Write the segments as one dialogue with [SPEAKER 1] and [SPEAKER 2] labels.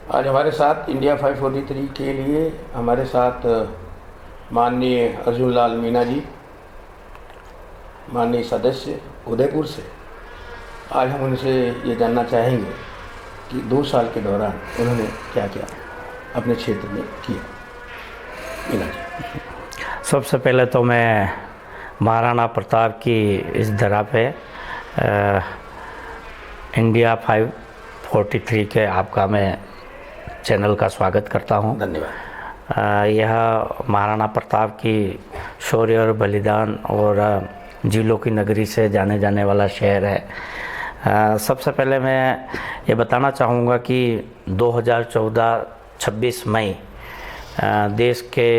[SPEAKER 1] आज हमारे साथ इंडिया 543 के लिए हमारे साथ माननीय अर्जुन लाल मीणा जी, माननीय सदस्य उदयपुर से। आज हम उनसे ये जानना चाहेंगे कि 2 साल के दौरान उन्होंने क्या क्या अपने क्षेत्र में किया। मीणा जी।
[SPEAKER 2] सबसे पहले तो मैं महाराणा प्रताप की इस धरा पे इंडिया 543 के आपका मैं चैनल का स्वागत करता हूं।
[SPEAKER 1] धन्यवाद।
[SPEAKER 2] यह महाराणा प्रताप की शौर्य और बलिदान और जिलों की नगरी से जाने जाने वाला शहर है। सबसे पहले मैं ये बताना चाहूँगा कि 2014 26 मई देश के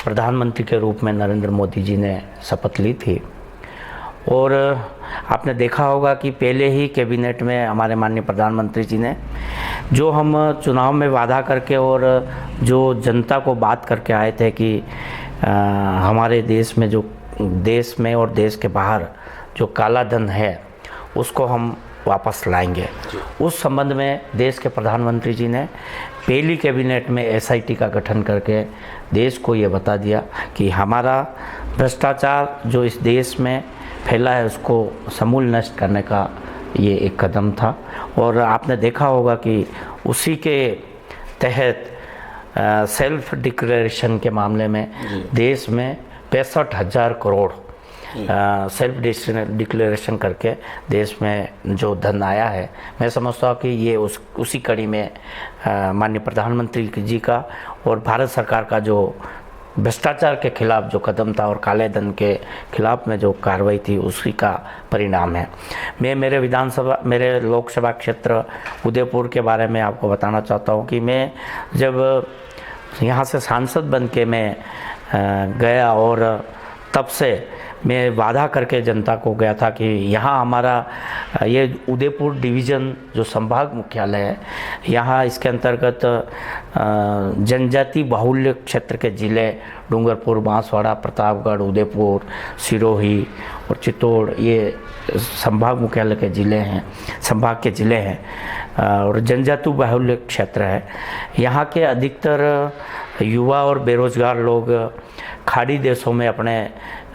[SPEAKER 2] प्रधानमंत्री के रूप में नरेंद्र मोदी जी ने शपथ ली थी और आपने देखा होगा कि पहले ही कैबिनेट में हमारे माननीय प्रधानमंत्री जी ने जो हम चुनाव में वादा करके और जो जनता को बात करके आए थे कि हमारे देश में और देश के बाहर जो काला धन है उसको हम वापस लाएंगे। उस संबंध में देश के प्रधानमंत्री जी ने पहली कैबिनेट में एसआईटी का गठन करके देश को ये बता दिया कि हमारा भ्रष्टाचार जो इस देश में फैला है उसको समूल नष्ट करने का ये एक कदम था। और आपने देखा होगा कि उसी के तहत सेल्फ डिक्लेरेशन के मामले में देश में 65,000 करोड़ सेल्फ डिक्लेरेशन करके देश में जो धन आया है, मैं समझता हूँ कि ये उसी कड़ी में माननीय प्रधानमंत्री जी का और भारत सरकार का जो भ्रष्टाचार के खिलाफ जो कदम था और काले धन के खिलाफ में जो कार्रवाई थी उसी का परिणाम है। मैं मेरे लोकसभा क्षेत्र उदयपुर के बारे में आपको बताना चाहता हूँ कि मैं जब यहाँ से सांसद बन के मैं गया और तब से मैं वादा करके जनता को गया था कि यहाँ हमारा ये उदयपुर डिवीज़न जो संभाग मुख्यालय है, यहाँ इसके अंतर्गत जनजाति बाहुल्य क्षेत्र के ज़िले डूंगरपुर, बांसवाड़ा, प्रतापगढ़, उदयपुर, सिरोही और चित्तौड़ ये संभाग मुख्यालय के ज़िले हैं, संभाग के ज़िले हैं और जनजाति बाहुल्य क्षेत्र है। यहाँ के अधिकतर युवा और बेरोजगार लोग खाड़ी देशों में अपने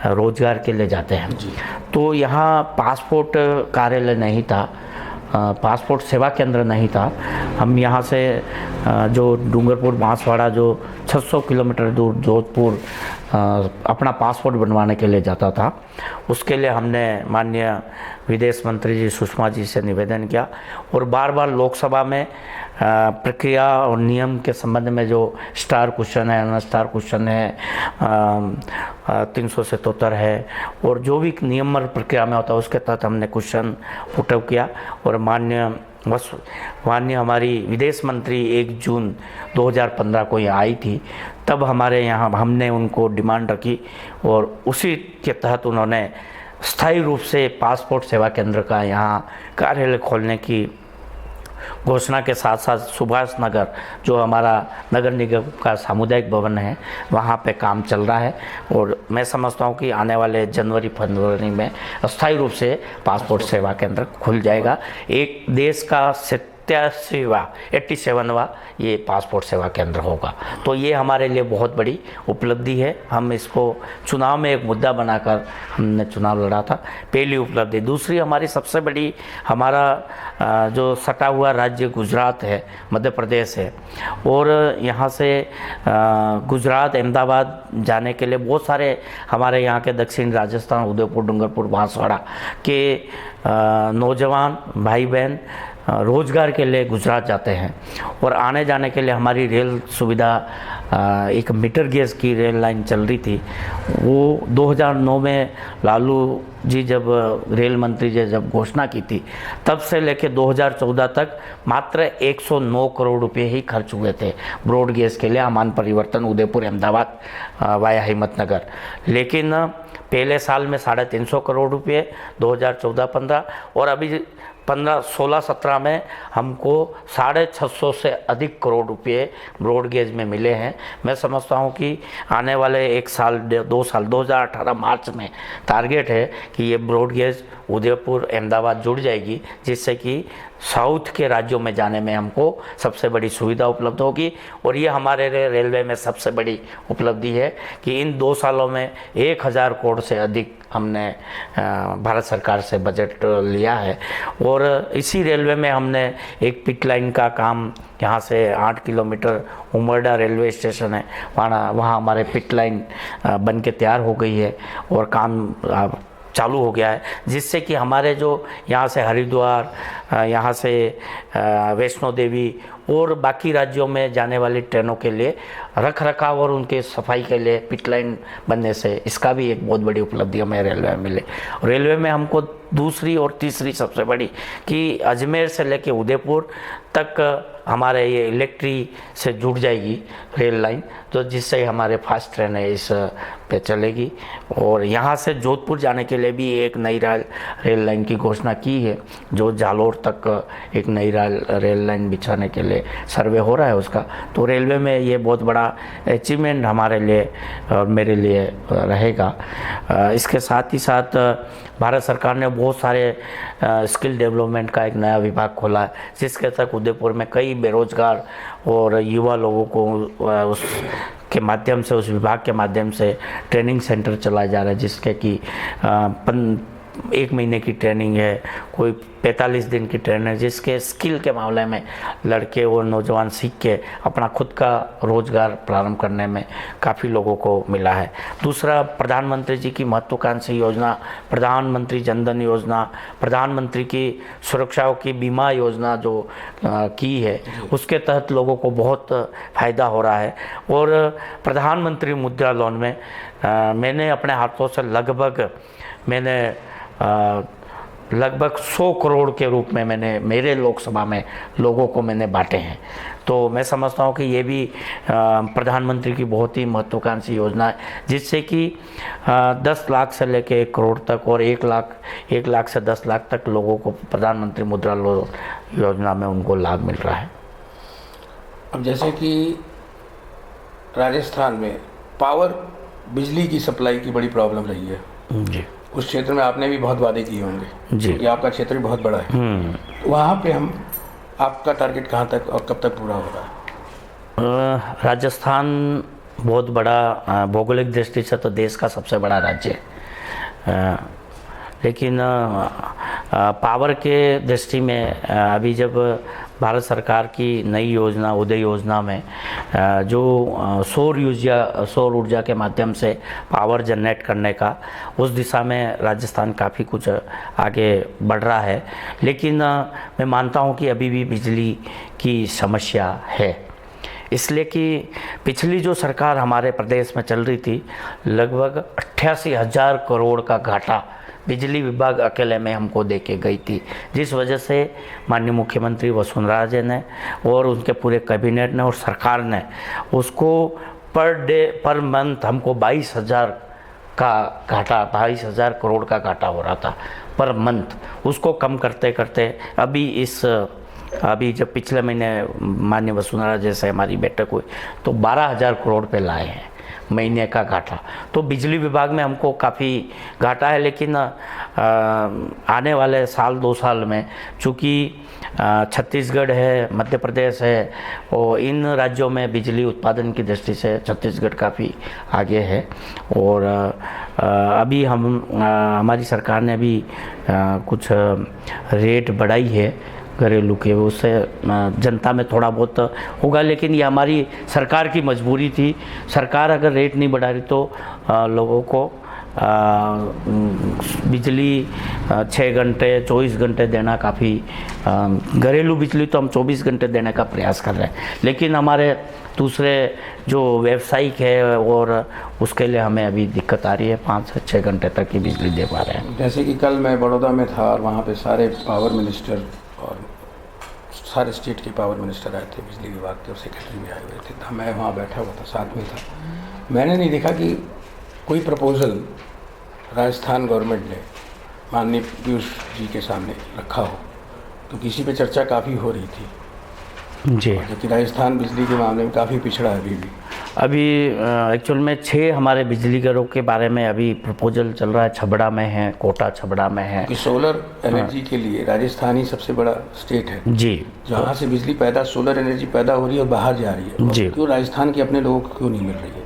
[SPEAKER 2] रोजगार के लिए जाते हैं। तो यहाँ पासपोर्ट कार्यालय नहीं था, पासपोर्ट सेवा केंद्र नहीं था। हम यहाँ से जो डूंगरपुर बांसवाड़ा जो 600 किलोमीटर दूर जोधपुर अपना पासपोर्ट बनवाने के लिए जाता था, उसके लिए हमने माननीय विदेश मंत्री जी सुषमा जी से निवेदन किया और बार बार लोकसभा में प्रक्रिया और नियम के संबंध में जो स्टार क्वेश्चन है, अन स्टार क्वेश्चन है, 377 है और जो भी नियम और प्रक्रिया में होता है उसके तहत हमने क्वेश्चन पुटअप किया और माननीय हमारी विदेश मंत्री 1 जून 2015 को यहाँ आई थी। तब हमारे यहाँ हमने उनको डिमांड रखी और उसी के तहत उन्होंने स्थायी रूप से पासपोर्ट सेवा केंद्र का यहाँ कार्यालय खोलने की घोषणा के साथ साथ सुभाष नगर जो हमारा नगर निगम का सामुदायिक भवन है वहाँ पे काम चल रहा है और मैं समझता हूँ कि आने वाले जनवरी फरवरी में अस्थायी रूप से पासपोर्ट सेवा केंद्र खुल जाएगा। एक देश का 87वां ये पासपोर्ट सेवा केंद्र होगा। तो ये हमारे लिए बहुत बड़ी उपलब्धि है। हम इसको चुनाव में एक मुद्दा बनाकर हमने चुनाव लड़ा था, पहली उपलब्धि। दूसरी हमारी सबसे बड़ी हमारा जो सटा हुआ राज्य गुजरात है, मध्य प्रदेश है और यहाँ से गुजरात अहमदाबाद जाने के लिए बहुत सारे हमारे यहाँ के दक्षिण राजस्थान उदयपुर डूंगरपुर बांसवाड़ा के नौजवान भाई बहन रोजगार के लिए गुजरात जाते हैं और आने जाने के लिए हमारी रेल सुविधा एक मीटर गेज की रेल लाइन चल रही थी। वो 2009 में लालू जी जब रेल मंत्री जी जब घोषणा की थी तब से लेकर 2014 तक मात्र 109 करोड़ रुपए ही खर्च हुए थे ब्रॉड गेज के लिए अमान परिवर्तन उदयपुर अहमदाबाद वाया हिम्मतनगर। लेकिन पहले साल में 350 करोड़ रुपए 2014-15 और अभी 15-16-17 में हमको 650 से अधिक करोड़ रुपए ब्रॉड गेज में मिले हैं। मैं समझता हूं कि आने वाले 1 साल 2 साल 2018 मार्च में टारगेट है कि ये ब्रॉड गेज उदयपुर अहमदाबाद जुड़ जाएगी, जिससे कि साउथ के राज्यों में जाने में हमको सबसे बड़ी सुविधा उपलब्ध होगी। और ये हमारे रेलवे में सबसे बड़ी उपलब्धि है कि इन 2 सालों में 1000 करोड़ से अधिक हमने भारत सरकार से बजट लिया है। और इसी रेलवे में हमने एक पिट लाइन का काम, यहाँ से 8 किलोमीटर उमरडा रेलवे स्टेशन है, वहाँ हमारे पिट लाइन बन के तैयार हो गई है और काम चालू हो गया है, जिससे कि हमारे जो यहाँ से हरिद्वार, यहाँ से वैष्णो देवी और बाकी राज्यों में जाने वाली ट्रेनों के लिए रख रखाव और उनके सफाई के लिए पिट लाइन बनने से इसका भी एक बहुत बड़ी उपलब्धि हमें रेलवे में मिले। रेलवे में हमको दूसरी और तीसरी सबसे बड़ी कि अजमेर से लेके उदयपुर तक हमारे ये इलेक्ट्रिक से जुड़ जाएगी रेल लाइन, तो जिससे हमारे फास्ट ट्रेन है इस पे चलेगी। और यहाँ से जोधपुर जाने के लिए भी एक नई रेल लाइन की घोषणा की है, जो जालोर तक एक नई रेल लाइन बिछाने के लिए सर्वे हो रहा है उसका। तो रेलवे में ये बहुत बड़ा अचीवमेंट हमारे लिए और मेरे लिए रहेगा। इसके साथ ही साथ भारत सरकार ने बहुत सारे स्किल डेवलपमेंट का एक नया विभाग खोला है, जिसके तहत उदयपुर में कई बेरोजगार और युवा लोगों को उस के माध्यम से, उस विभाग के माध्यम से ट्रेनिंग सेंटर चलाया जा रहा है, जिसके कि 1 महीने की ट्रेनिंग है, कोई 45 दिन की ट्रेनिंग है, जिसके स्किल के मामले में लड़के और नौजवान सीख के अपना खुद का रोजगार प्रारंभ करने में काफ़ी लोगों को मिला है। दूसरा, प्रधानमंत्री जी की महत्वाकांक्षी योजना प्रधानमंत्री जनधन योजना, प्रधानमंत्री की सुरक्षाओं की बीमा योजना जो की है, उसके तहत लोगों को बहुत फ़ायदा हो रहा है। और प्रधानमंत्री मुद्रा लोन में मैंने अपने हाथों से लगभग 100 करोड़ के रूप में मैंने मेरे लोकसभा में लोगों को मैंने बांटे हैं। तो मैं समझता हूँ कि ये भी प्रधानमंत्री की बहुत ही महत्वाकांक्षी योजना है, जिससे कि 10 लाख से लेकर 1 करोड़ तक और 1 लाख से 10 लाख तक लोगों को प्रधानमंत्री मुद्रा लोन योजना में उनको लाभ मिल रहा है।
[SPEAKER 1] अब जैसे कि राजस्थान में बिजली की सप्लाई की बड़ी प्रॉब्लम रही है
[SPEAKER 2] जी,
[SPEAKER 1] उस क्षेत्र में आपने भी बहुत वादे किए होंगे
[SPEAKER 2] जी,
[SPEAKER 1] ये आपका क्षेत्र भी बहुत बड़ा है। वहाँ पे आपका टारगेट कहाँ तक और कब तक पूरा हो रहा है?
[SPEAKER 2] राजस्थान बहुत बड़ा भौगोलिक दृष्टि से तो देश का सबसे बड़ा राज्य है, लेकिन पावर के दृष्टि में अभी जब भारत सरकार की नई योजना उदय योजना में जो सौर ऊर्जा के माध्यम से पावर जनरेट करने का, उस दिशा में राजस्थान काफ़ी कुछ आगे बढ़ रहा है। लेकिन मैं मानता हूं कि अभी भी बिजली की समस्या है, इसलिए कि पिछली जो सरकार हमारे प्रदेश में चल रही थी, लगभग 88,000 करोड़ का घाटा बिजली विभाग अकेले में हमको दे के गई थी, जिस वजह से माननीय मुख्यमंत्री वसुंधरा राजे ने और उनके पूरे कैबिनेट ने और सरकार ने उसको पर मंथ हमको 22,000 का घाटा, 22,000 करोड़ का घाटा हो रहा था पर मंथ, उसको कम करते करते अभी जब पिछले महीने माननीय वसुंधरा राजे से हमारी बैठक हुई तो 12,000 करोड़ पे लाए हैं महीने का घाटा। तो बिजली विभाग में हमको काफ़ी घाटा है, लेकिन आने वाले साल 2 साल में चूँकि छत्तीसगढ़ है, मध्य प्रदेश है और इन राज्यों में बिजली उत्पादन की दृष्टि से छत्तीसगढ़ काफ़ी आगे है। और अभी हमारी सरकार ने भी कुछ रेट बढ़ाई है घरेलू के, उससे जनता में थोड़ा बहुत होगा, लेकिन ये हमारी सरकार की मजबूरी थी। सरकार अगर रेट नहीं बढ़ा रही तो लोगों को बिजली 6 घंटे 24 घंटे देना काफ़ी, घरेलू बिजली तो हम 24 घंटे देने का प्रयास कर रहे हैं, लेकिन हमारे दूसरे जो व्यावसायिक है और उसके लिए हमें अभी दिक्कत आ रही है, 5 से 6 घंटे तक की बिजली दे पा रहे हैं।
[SPEAKER 1] जैसे कि कल मैं बड़ौदा में था और वहाँ पे सारे पावर मिनिस्टर और सारे स्टेट के पावर मिनिस्टर आए थे, बिजली विभाग के और सेक्रेटरी भी आए हुए थे। तो मैं वहाँ बैठा हुआ था, साथ में था। मैंने नहीं देखा कि कोई प्रपोज़ल राजस्थान गवर्नमेंट ने माननीय पीयूष जी के सामने रखा हो, तो किसी पे चर्चा काफ़ी हो रही थी
[SPEAKER 2] जी,
[SPEAKER 1] क्योंकि राजस्थान बिजली के मामले में काफ़ी पिछड़ा है अभी भी।
[SPEAKER 2] अभी एक्चुअल में 6 हमारे बिजली घरों के बारे में अभी प्रपोजल चल रहा है। छबड़ा में है, कोटा छबड़ा में है।
[SPEAKER 1] कि सोलर एनर्जी के लिए राजस्थान ही सबसे बड़ा स्टेट है
[SPEAKER 2] जी,
[SPEAKER 1] जहाँ से बिजली पैदा, सोलर एनर्जी पैदा हो रही है और बाहर जा रही है।
[SPEAKER 2] जी।
[SPEAKER 1] क्यों राजस्थान के अपने लोगों को क्यों नहीं मिल रही है?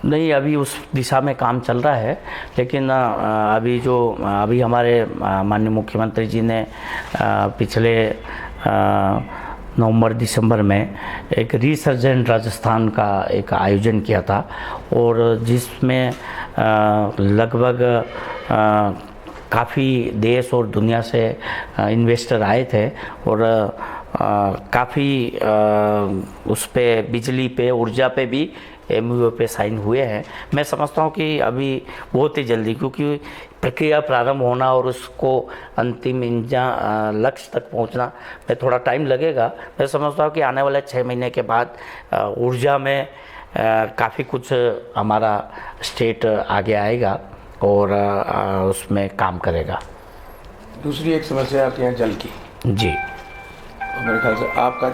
[SPEAKER 2] नहीं, अभी उस दिशा में काम चल रहा है, लेकिन अभी हमारे माननीय मुख्यमंत्री जी ने पिछले नवंबर दिसंबर में एक रिसर्जेंट राजस्थान का एक आयोजन किया था, और जिसमें लगभग काफ़ी देश और दुनिया से इन्वेस्टर आए थे, और काफ़ी उस पे बिजली पे, ऊर्जा पे भी MOU पे साइन हुए हैं। मैं समझता हूँ कि अभी बहुत ही जल्दी, क्योंकि प्रक्रिया प्रारंभ होना और उसको अंतिम लक्ष्य तक पहुँचना में थोड़ा टाइम लगेगा। मैं समझता हूँ कि आने वाले 6 महीने के बाद ऊर्जा में काफ़ी कुछ हमारा स्टेट आगे आएगा और उसमें काम करेगा।
[SPEAKER 1] दूसरी एक समस्या आपके यहाँ जल की।
[SPEAKER 2] जी,
[SPEAKER 1] मेरे ख्याल से आपका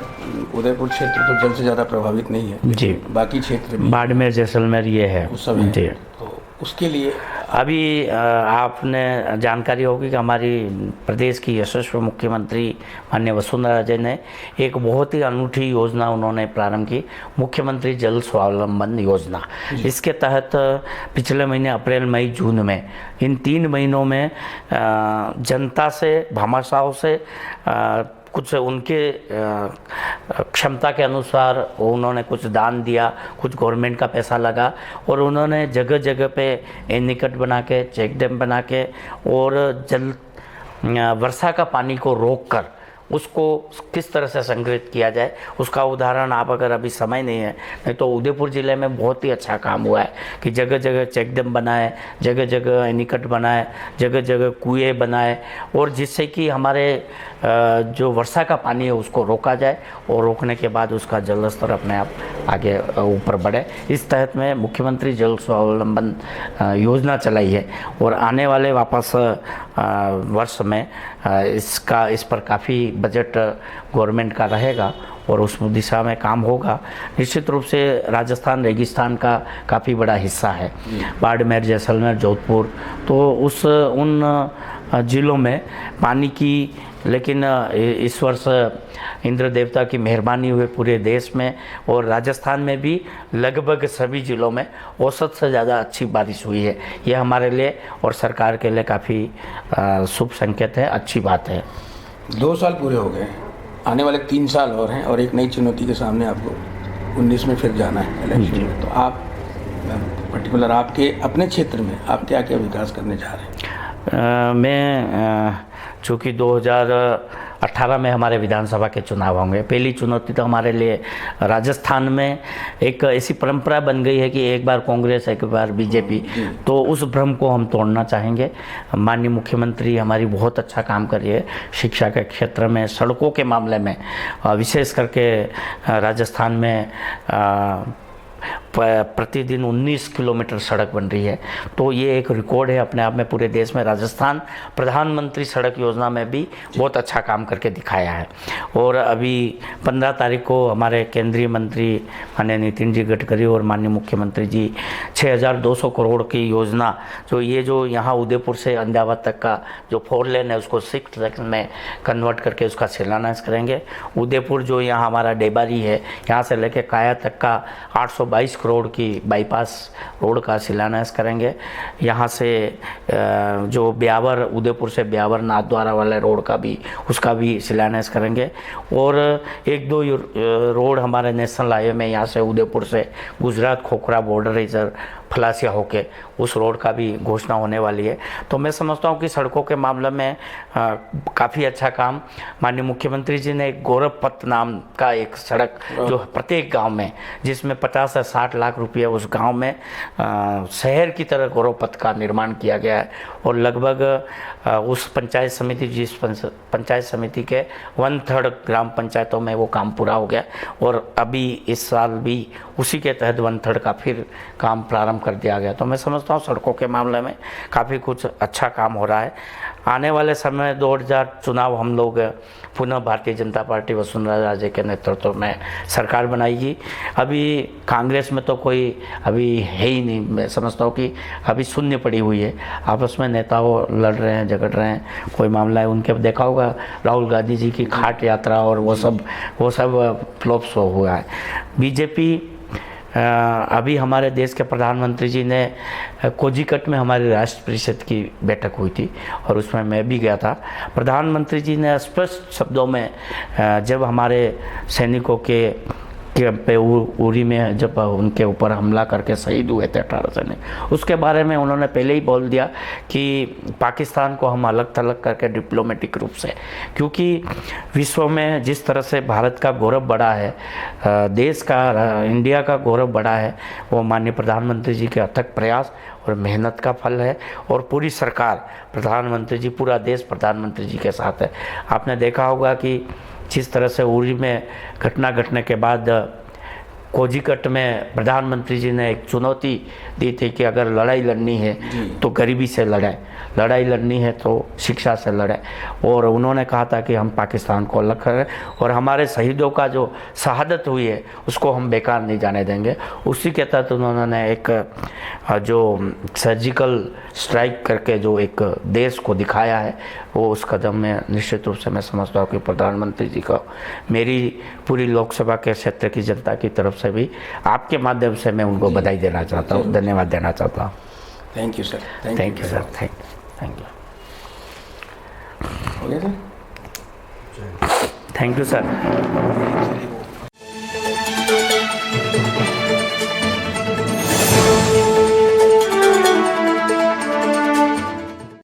[SPEAKER 1] उदयपुर क्षेत्र तो जल से ज़्यादा प्रभावित नहीं है
[SPEAKER 2] जी।
[SPEAKER 1] बाकी क्षेत्र में
[SPEAKER 2] बाड़मेर, जैसलमेर ये है
[SPEAKER 1] उस समय
[SPEAKER 2] जी।
[SPEAKER 1] तो उसके लिए
[SPEAKER 2] अभी आपने जानकारी होगी कि हमारी प्रदेश की यशस्वी मुख्यमंत्री माननीय वसुंधरा राजे ने एक बहुत ही अनूठी योजना उन्होंने प्रारंभ की, मुख्यमंत्री जल स्वावलंबन योजना। इसके तहत पिछले महीने अप्रैल, मई, जून में, इन 3 महीनों में जनता से, भामाशाहों से कुछ उनके क्षमता के अनुसार उन्होंने कुछ दान दिया, कुछ गवर्नमेंट का पैसा लगा, और उन्होंने जगह जगह पे एनीकट बना के, चेक डैम बना के, और वर्षा का पानी को रोककर उसको किस तरह से संग्रहित किया जाए, उसका उदाहरण आप, अगर अभी समय नहीं तो उदयपुर ज़िले में बहुत ही अच्छा काम हुआ है कि जगह जगह चेक डैम बनाए, जगह जगह एनीकट बनाए, जगह जगह कुएं बनाए, और जिससे कि हमारे जो वर्षा का पानी है उसको रोका जाए, और रोकने के बाद उसका जल स्तर अपने आप आगे ऊपर बढ़े। इस तहत में मुख्यमंत्री जल स्वावलंबन योजना चलाई है, और आने वाले वापस वर्ष में इस पर काफ़ी बजट गवर्नमेंट का रहेगा और उस दिशा में काम होगा। निश्चित रूप से राजस्थान रेगिस्तान का काफ़ी बड़ा हिस्सा है, बाड़मेर, जैसलमेर, जोधपुर, तो उन ज़िलों में पानी की, लेकिन इस वर्ष इंद्र देवता की मेहरबानी हुई पूरे देश में, और राजस्थान में भी लगभग सभी ज़िलों में औसत से ज़्यादा अच्छी बारिश हुई है। ये हमारे लिए और सरकार के लिए काफ़ी शुभ संकेत है, अच्छी बात है।
[SPEAKER 1] 2 साल पूरे हो गए, आने वाले 3 साल और हैं, और एक नई चुनौती के सामने आपको 19 में फिर जाना है इलेक्शन में। तो आप पर्टिकुलर आपके अपने क्षेत्र में आप क्या क्या विकास करने जा रहे हैं?
[SPEAKER 2] मैं चूँकि 2018 में हमारे विधानसभा के चुनाव होंगे, पहली चुनौती तो हमारे लिए राजस्थान में एक ऐसी परंपरा बन गई है कि एक बार कांग्रेस, एक बार बीजेपी, तो उस भ्रम को हम तोड़ना चाहेंगे। माननीय मुख्यमंत्री हमारी बहुत अच्छा काम कर रही है शिक्षा के क्षेत्र में, सड़कों के मामले में, विशेष करके राजस्थान में प्रतिदिन 19 किलोमीटर सड़क बन रही है, तो ये एक रिकॉर्ड है अपने आप में पूरे देश में। राजस्थान प्रधानमंत्री सड़क योजना में भी बहुत अच्छा काम करके दिखाया है, और अभी 15 तारीख को हमारे केंद्रीय मंत्री माननीय नितिन जी गडकरी और माननीय मुख्यमंत्री जी 6200 करोड़ की योजना, जो यहाँ उदयपुर से अहमदाबाद तक का जो 4 लेन है उसको 6 लेन में कन्वर्ट करके उसका शिलान्यास करेंगे। उदयपुर जो यहाँ हमारा डेबारी है, यहाँ से लेके काया तक का 822 करोड़ की बाईपास रोड का शिलान्यास करेंगे। यहाँ से जो ब्यावर, उदयपुर से ब्यावर नाथद्वारा वाले रोड का भी, उसका भी शिलान्यास करेंगे, और 1-2 रोड हमारे नेशनल हाईवे में यहाँ से उदयपुर से गुजरात खोखरा बॉर्डर रिजर्व फलासिया होके उस रोड का भी घोषणा होने वाली है। तो मैं समझता हूँ कि सड़कों के मामले में काफ़ी अच्छा काम। माननीय मुख्यमंत्री जी ने एक गौरव पथ नाम का एक सड़क जो प्रत्येक गांव में, जिसमें 50 से 60 लाख रुपये उस गांव में शहर की तरह गौरव पथ का निर्माण किया गया है, और लगभग उस पंचायत समिति, जिस पंचायत समिति के 1/3 ग्राम पंचायतों में वो काम पूरा हो गया, और अभी इस साल भी उसी के तहत 1/3 का फिर काम प्रारंभ कर दिया गया। तो मैं समझता हूँ सड़कों के मामले में काफ़ी कुछ अच्छा काम हो रहा है। आने वाले समय 2000 चुनाव हम लोग पुनः भारतीय जनता पार्टी वसुंधरा राजे के नेतृत्व में सरकार बनाएगी। अभी कांग्रेस में तो कोई अभी है ही नहीं, मैं समझता हूँ कि अभी शून्य पड़ी हुई है। आपस में नेताओं लड़ रहे हैं, झगड़ रहे हैं, कोई मामला है। उनके देखा होगा राहुल गांधी जी की खाट यात्रा और वो सब फ्लॉप शो हुआ है। बीजेपी अभी हमारे देश के प्रधानमंत्री जी ने कोजीकट में हमारी राष्ट्र परिषद की बैठक हुई थी और उसमें मैं भी गया था। प्रधानमंत्री जी ने स्पष्ट शब्दों में जब हमारे सैनिकों के पे उरी में जब उनके ऊपर हमला करके शहीद हुए थे 18 सैनिक, उसके बारे में उन्होंने पहले ही बोल दिया कि पाकिस्तान को हम अलग थलग करके डिप्लोमेटिक रूप से, क्योंकि विश्व में जिस तरह से भारत का गौरव बढ़ा है, देश का, इंडिया का गौरव बढ़ा है, वो माननीय प्रधानमंत्री जी के अथक प्रयास और मेहनत का फल है। और पूरी सरकार, प्रधानमंत्री जी, पूरा देश प्रधानमंत्री जी के साथ है। आपने देखा होगा कि जिस तरह से उरी में घटना घटने के बाद कोजीकट में प्रधानमंत्री जी ने एक चुनौती दी थी कि अगर लड़ाई लड़नी है तो गरीबी से लड़ाई, लड़ाई लड़नी है तो शिक्षा से लड़ाई। और उन्होंने कहा था कि हम पाकिस्तान को अलग करें और हमारे शहीदों का जो शहादत हुई है उसको हम बेकार नहीं जाने देंगे। उसी के तहत उन्होंने एक जो सर्जिकल स्ट्राइक करके जो एक देश को दिखाया है, वो उस कदम में निश्चित रूप से मैं समझता हूँ कि प्रधानमंत्री जी को मेरी पूरी लोकसभा के क्षेत्र की जनता की तरफ से भी आपके माध्यम से मैं उनको बधाई देना चाहता हूँ, धन्यवाद देना चाहता हूँ।
[SPEAKER 1] Thank you sir.
[SPEAKER 2] Thank you sir. Thank you.
[SPEAKER 1] हो गया सर?
[SPEAKER 2] Thank you sir.